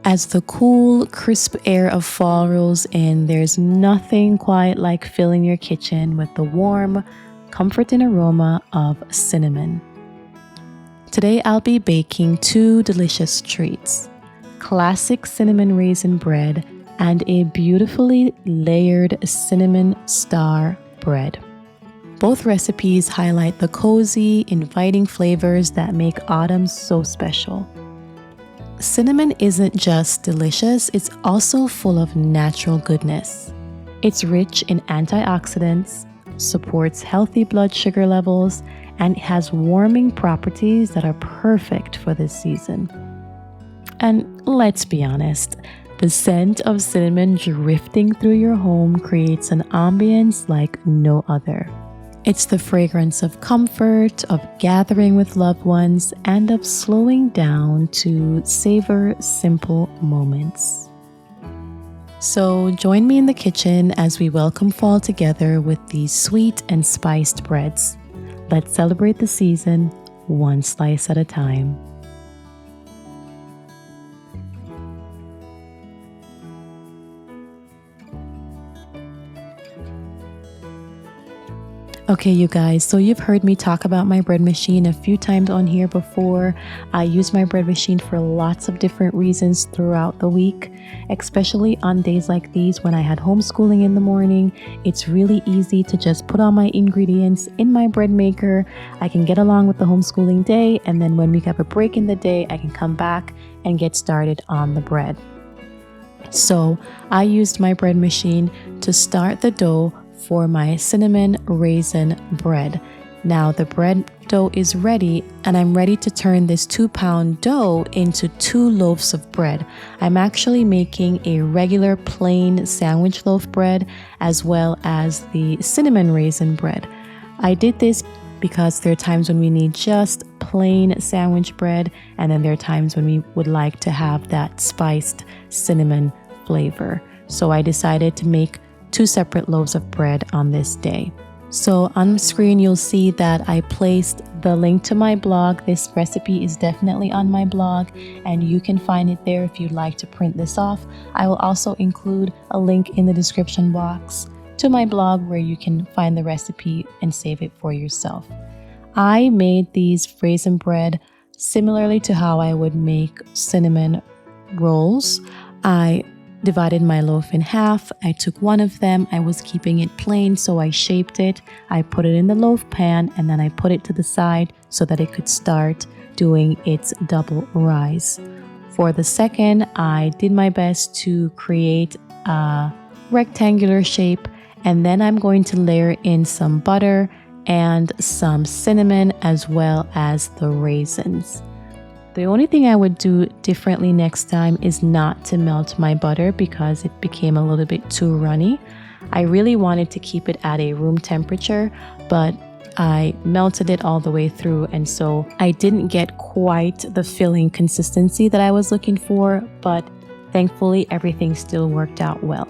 As the cool, crisp air of fall rolls in, there's nothing quite like filling your kitchen with the warm, comforting aroma of cinnamon. Today I'll be baking two delicious treats: classic cinnamon raisin bread and a beautifully layered cinnamon star bread. Both recipes highlight the cozy, inviting flavors that make autumn so special. Cinnamon isn't just delicious, it's also full of natural goodness. It's rich in antioxidants, supports healthy blood sugar levels, and has warming properties that are perfect for this season. And let's be honest, the scent of cinnamon drifting through your home creates an ambience like no other. It's the fragrance of comfort, of gathering with loved ones, and of slowing down to savor simple moments. So join me in the kitchen as we welcome fall together with these sweet and spiced breads. Let's celebrate the season, one slice at a time. Okay, you guys, so you've heard me talk about my bread machine a few times on here before. I use my bread machine for lots of different reasons throughout the week, especially on days like these when I had homeschooling in the morning. It's really easy to just put all my ingredients in my bread maker. I can get along with the homeschooling day, and then when we have a break in the day, I can come back and get started on the bread. So I used my bread machine to start the dough for my cinnamon raisin bread. Now the bread dough is ready, and I'm ready to turn this 2-pound dough into 2 loaves of bread. I'm actually making a regular plain sandwich loaf bread as well as the cinnamon raisin bread. I did this because there are times when we need just plain sandwich bread, and then there are times when we would like to have that spiced cinnamon flavor. So I decided to make 2 separate loaves of bread on this day. So on the screen, you'll see that I placed the link to my blog. This recipe is definitely on my blog, and you can find it there if you'd like to print this off. I will also include a link in the description box to my blog where you can find the recipe and save it for yourself. I made these raisin bread similarly to how I would make cinnamon rolls. I divided my loaf in half. I took one of them. I was keeping it plain, so I shaped it. I put it in the loaf pan, and then I put it to the side so that it could start doing its double rise. For the second, I did my best to create a rectangular shape, and then I'm going to layer in some butter and some cinnamon as well as the raisins. The only thing I would do differently next time is not to melt my butter because it became a little bit too runny. I really wanted to keep it at a room temperature, but I melted it all the way through, and so I didn't get quite the filling consistency that I was looking for, but thankfully everything still worked out well.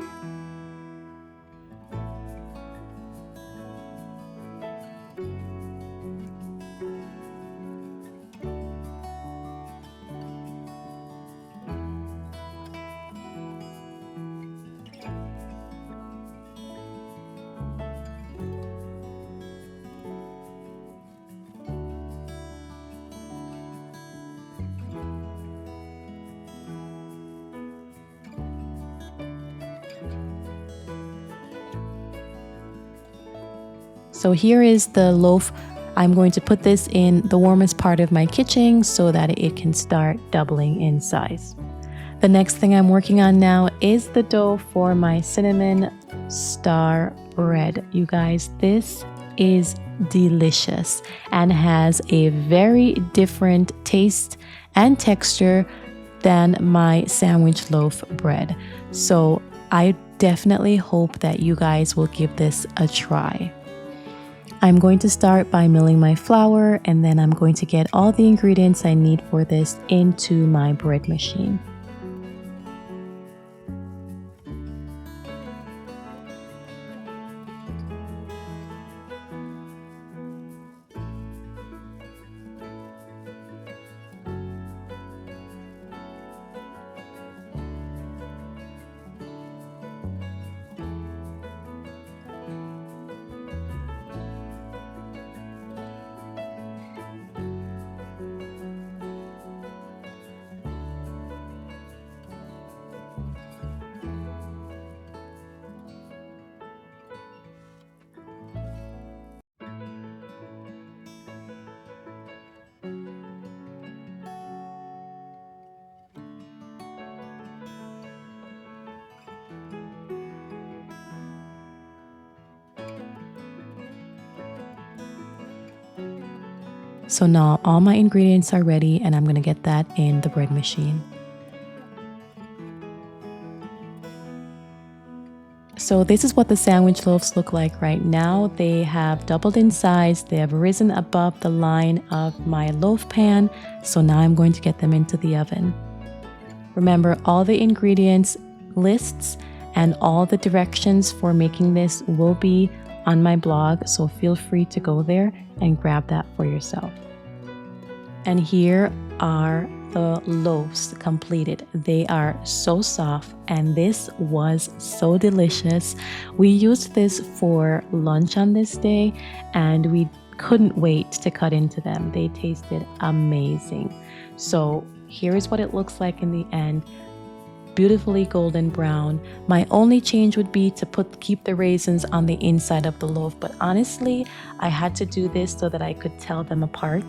So here is the loaf. I'm going to put this in the warmest part of my kitchen so that it can start doubling in size. The next thing I'm working on now is the dough for my cinnamon star bread. You guys, this is delicious and has a very different taste and texture than my sandwich loaf bread. So I definitely hope that you guys will give this a try. I'm going to start by milling my flour, and then I'm going to get all the ingredients I need for this into my bread machine. So now all my ingredients are ready and I'm going to get that in the bread machine. So this is what the sandwich loaves look like right now. They have doubled in size. They have risen above the line of my loaf pan. So now I'm going to get them into the oven. Remember, all the ingredients lists and all the directions for making this will be on my blog. So feel free to go there and grab that for yourself. And here are the loaves completed. They are so soft and this was so delicious. We used this for lunch on this day and we couldn't wait to cut into them. They tasted amazing. So here is what it looks like in the end. Beautifully golden brown. My only change would be to keep the raisins on the inside of the loaf, but honestly I had to do this so that I could tell them apart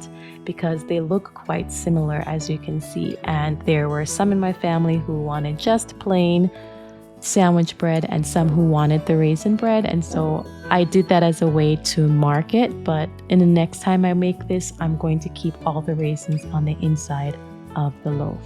because they look quite similar, as you can see, and there were some in my family who wanted just plain sandwich bread and some who wanted the raisin bread, and so I did that as a way to mark it. But in the next time I make this, I'm going to keep all the raisins on the inside of the loaf.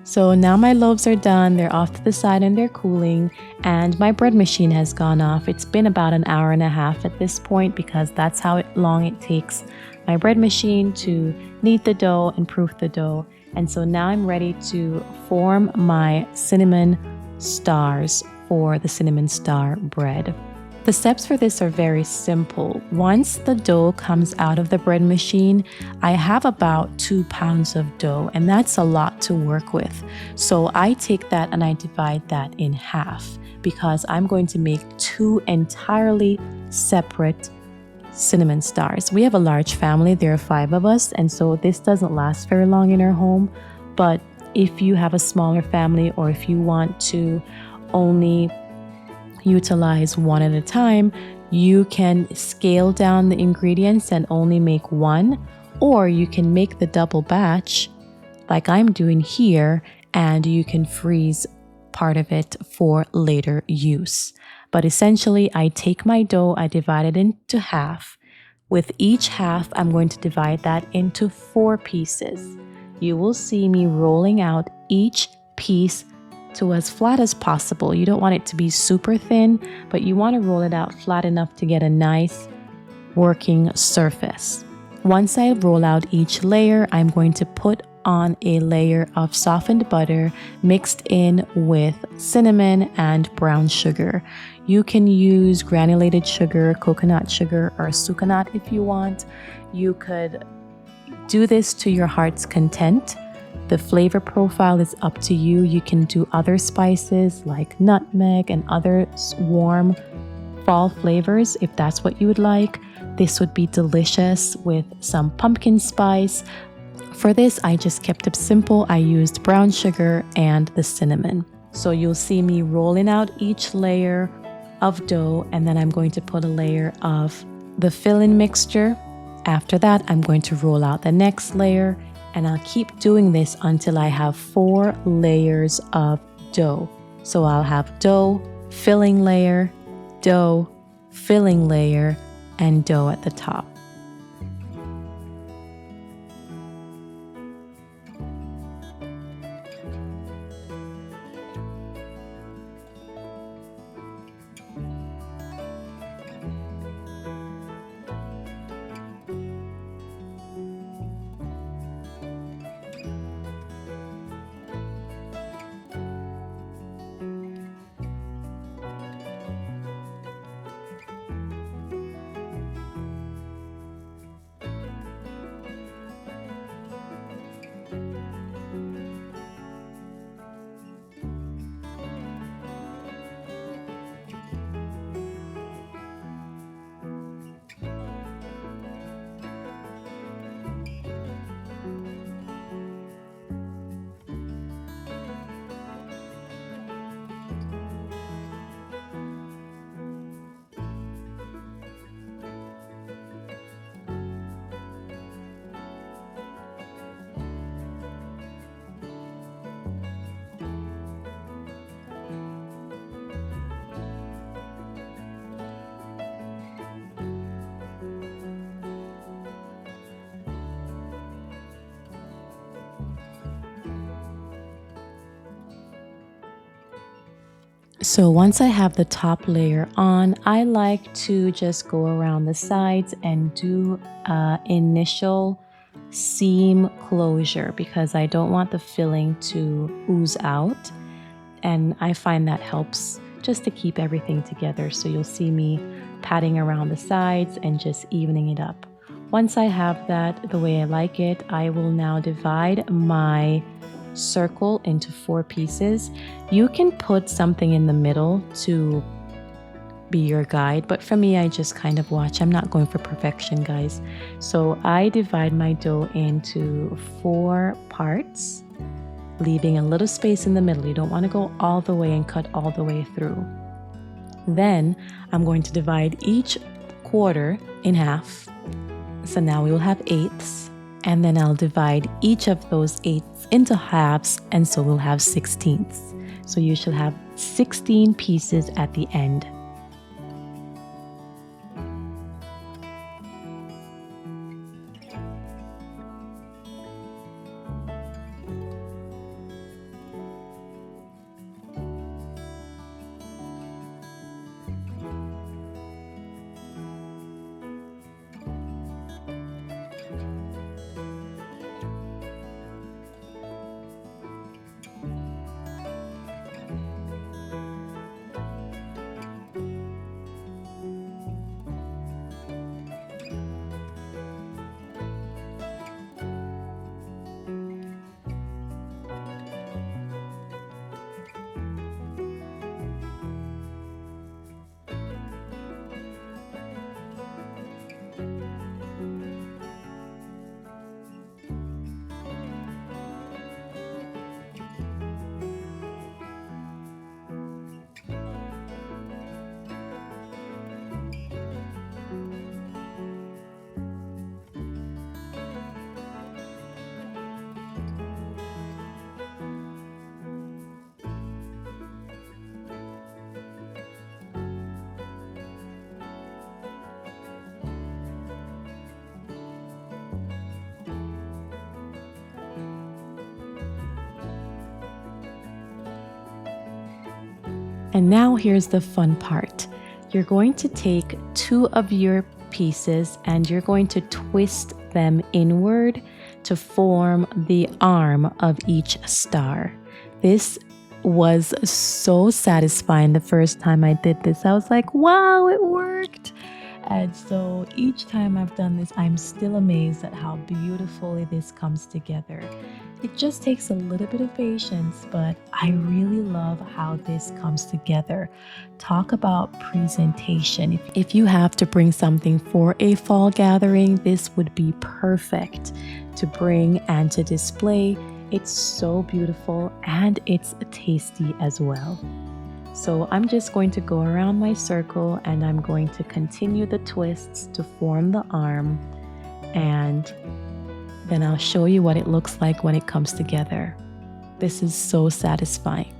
So now my loaves are done, they're off to the side and they're cooling, and my bread machine has gone off. It's been about an hour and a half at this point because that's how long it takes my bread machine to knead the dough and proof the dough. And so now I'm ready to form my cinnamon stars for the cinnamon star bread. The steps for this are very simple. Once the dough comes out of the bread machine, I have about 2 pounds of dough, and that's a lot to work with. So I take that and I divide that in half because I'm going to make 2 entirely separate cinnamon stars. We have a large family, there are 5 of us, and so this doesn't last very long in our home. But if you have a smaller family or if you want to only utilize one at a time, you can scale down the ingredients and only make 1, or you can make the double batch like I'm doing here, and you can freeze part of it for later use. But essentially, I take my dough, I divide it into half. With each half, I'm going to divide that into 4 pieces. You will see me rolling out each piece to as flat as possible. You don't want it to be super thin, but you want to roll it out flat enough to get a nice working surface. Once I roll out each layer, I'm going to put on a layer of softened butter mixed in with cinnamon and brown sugar. You can use granulated sugar, coconut sugar, or sucanat if you want. You could do this to your heart's content. The flavor profile is up to you. You can do other spices like nutmeg and other warm fall flavors if that's what you would like. This would be delicious with some pumpkin spice. For this, I just kept it simple. I used brown sugar and the cinnamon. So you'll see me rolling out each layer of dough, and then I'm going to put a layer of the fill-in mixture. After that, I'm going to roll out the next layer, and I'll keep doing this until I have 4 layers of dough. So I'll have dough, filling layer, dough, filling layer, and dough at the top. So once I have the top layer on, I like to just go around the sides and do initial seam closure because I don't want the filling to ooze out. And I find that helps just to keep everything together. So you'll see me patting around the sides and just evening it up. Once I have that the way I like it, I will now divide my circle into 4 pieces. You can put something in the middle to be your guide, but for me, I just kind of watch. I'm not going for perfection, guys. So I divide my dough into 4 parts, leaving a little space in the middle. You don't want to go all the way and cut all the way through. Then I'm going to divide each quarter in half. So now we will have 8ths. And then I'll divide each of those 8ths into halves, and so we'll have 16ths. So you should have 16 pieces at the end. And now here's the fun part. You're going to take 2 of your pieces and you're going to twist them inward to form the arm of each star. This was so satisfying the first time I did this. I was like, wow, it worked. And so each time I've done this, I'm still amazed at how beautifully this comes together. It just takes a little bit of patience, but I really love how this comes together. Talk about presentation. If you have to bring something for a fall gathering, this would be perfect to bring and to display. It's so beautiful and it's tasty as well. So I'm just going to go around my circle and I'm going to continue the twists to form the arm, and then I'll show you what it looks like when it comes together. This is so satisfying.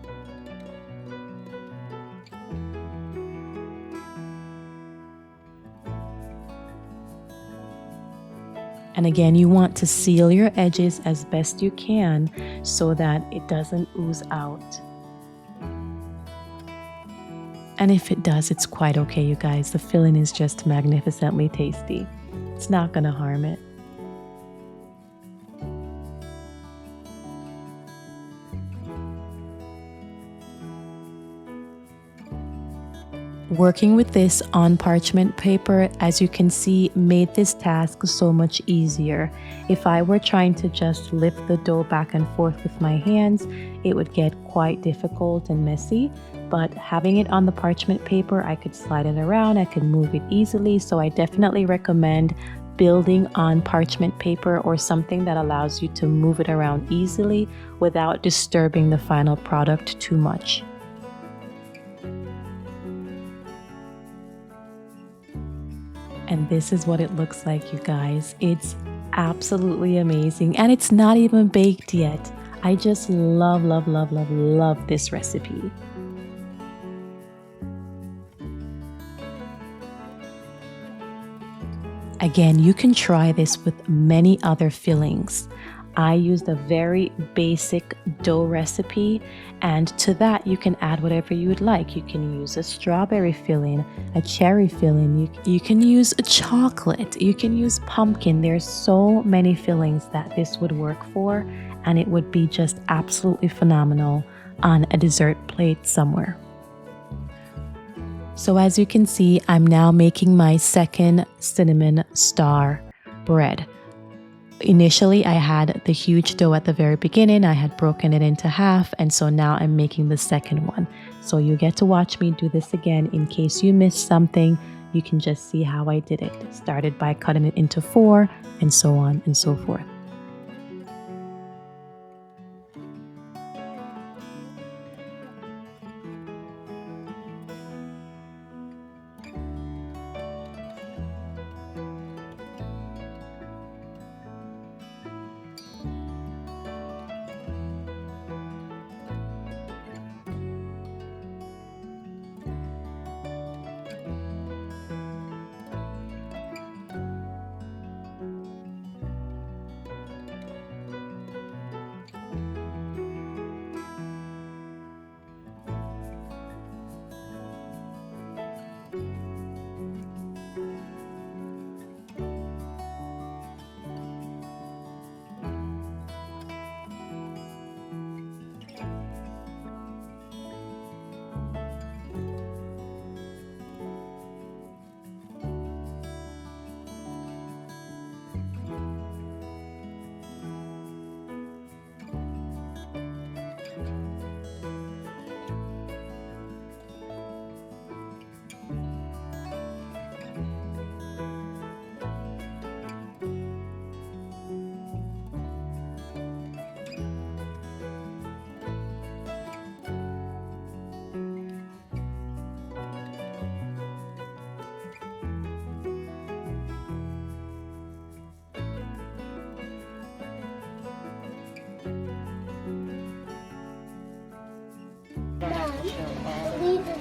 And again, you want to seal your edges as best you can so that it doesn't ooze out. And if it does, it's quite okay, you guys. The filling is just magnificently tasty. It's not gonna harm it. Working with this on parchment paper, as you can see, made this task so much easier. If I were trying to just lift the dough back and forth with my hands, it would get quite difficult and messy. But having it on the parchment paper, I could slide it around, I could move it easily. So I definitely recommend building on parchment paper or something that allows you to move it around easily without disturbing the final product too much. And this is what it looks like, you guys. It's absolutely amazing. And it's not even baked yet. I just love, love, love, love, love this recipe. Again, you can try this with many other fillings. I used a very basic dough recipe, and to that you can add whatever you would like. You can use a strawberry filling, a cherry filling, you can use a chocolate, you can use pumpkin. There's so many fillings that this would work for, and it would be just absolutely phenomenal on a dessert plate somewhere. So as you can see, I'm now making my second cinnamon star bread. Initially, I had the huge dough at the very beginning. I had broken it into half, and so now I'm making the second one. So you get to watch me do this again. In case you missed something, you can just see how I did it. Started by cutting it into 4, and so on and so forth.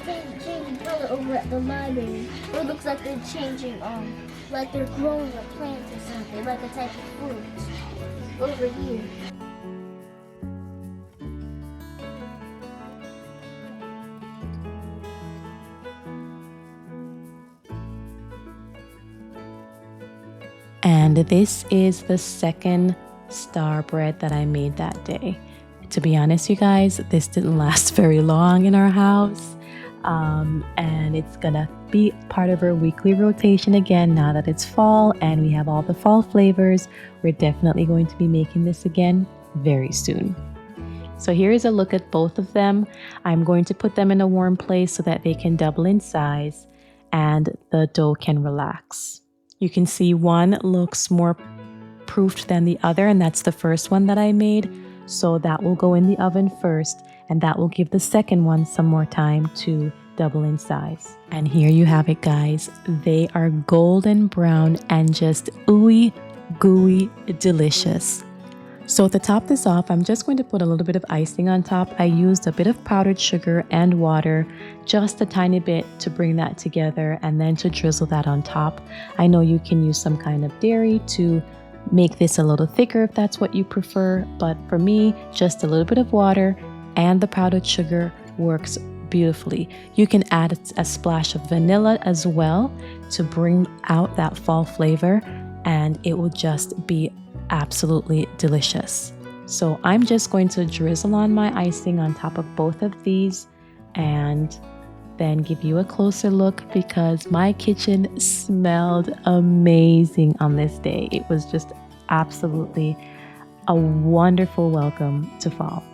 They're changing color over at the library. It looks like they're changing, like they're growing a plant or something, like a type of fruit over here. And this is the second star bread that I made that day. To be honest, you guys, this didn't last very long in our house. And it's gonna be part of our weekly rotation again now that it's fall and we have all the fall flavors. We're definitely going to be making this again very soon. So here is a look at both of them. I'm going to put them in a warm place so that they can double in size and the dough can relax. You can see one looks more proofed than the other, and that's the first one that I made. So that will go in the oven first, and that will give the second one some more time to double in size. And here you have it, guys. They are golden brown and just ooey gooey delicious. So to top this off, I'm just going to put a little bit of icing on top. I used a bit of powdered sugar and water, just a tiny bit to bring that together and then to drizzle that on top. I know you can use some kind of dairy to make this a little thicker if that's what you prefer, but for me, just a little bit of water and the powdered sugar works beautifully. You can add a splash of vanilla as well to bring out that fall flavor, and it will just be absolutely delicious. So I'm just going to drizzle on my icing on top of both of these and then give you a closer look because my kitchen smelled amazing on this day. It was just absolutely a wonderful welcome to fall.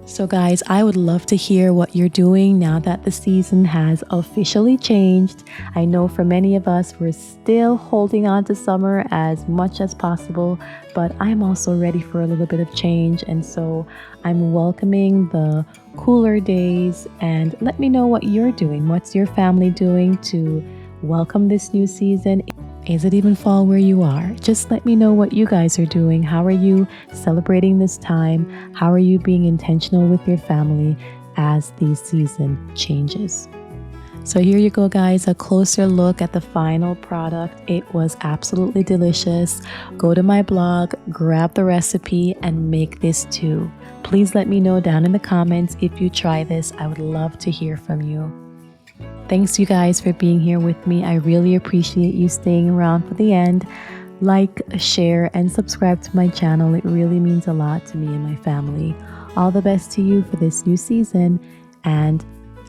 So guys, I would love to hear what you're doing now that the season has officially changed. I know for many of us, we're still holding on to summer as much as possible, but I'm also ready for a little bit of change. And so I'm welcoming the cooler days, and let me know what you're doing. What's your family doing to welcome this new season? Is it even fall where you are? Just let me know what you guys are doing. How are you celebrating this time? How are you being intentional with your family as the season changes? So here you go, guys, a closer look at the final product. It was absolutely delicious. Go to my blog, grab the recipe, and make this too. Please let me know down in the comments if you try this. I would love to hear from you. Thanks, you guys, for being here with me. I really appreciate you staying around for the end. Like, share, and subscribe to my channel. It really means a lot to me and my family. All the best to you for this new season, and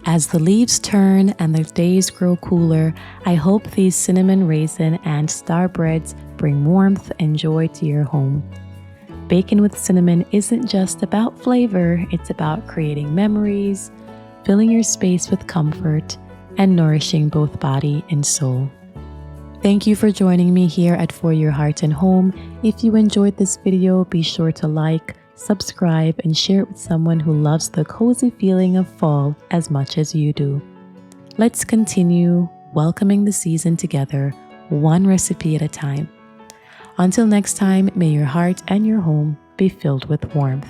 as the leaves turn and the days grow cooler, I hope these cinnamon raisin and star breads bring warmth and joy to your home. Baking with cinnamon isn't just about flavor, it's about creating memories, filling your space with comfort, and nourishing both body and soul. Thank you for joining me here at For Your Heart and Home. If you enjoyed this video, be sure to like, subscribe, and share it with someone who loves the cozy feeling of fall as much as you do. Let's continue welcoming the season together, one recipe at a time. Until next time, may your heart and your home be filled with warmth.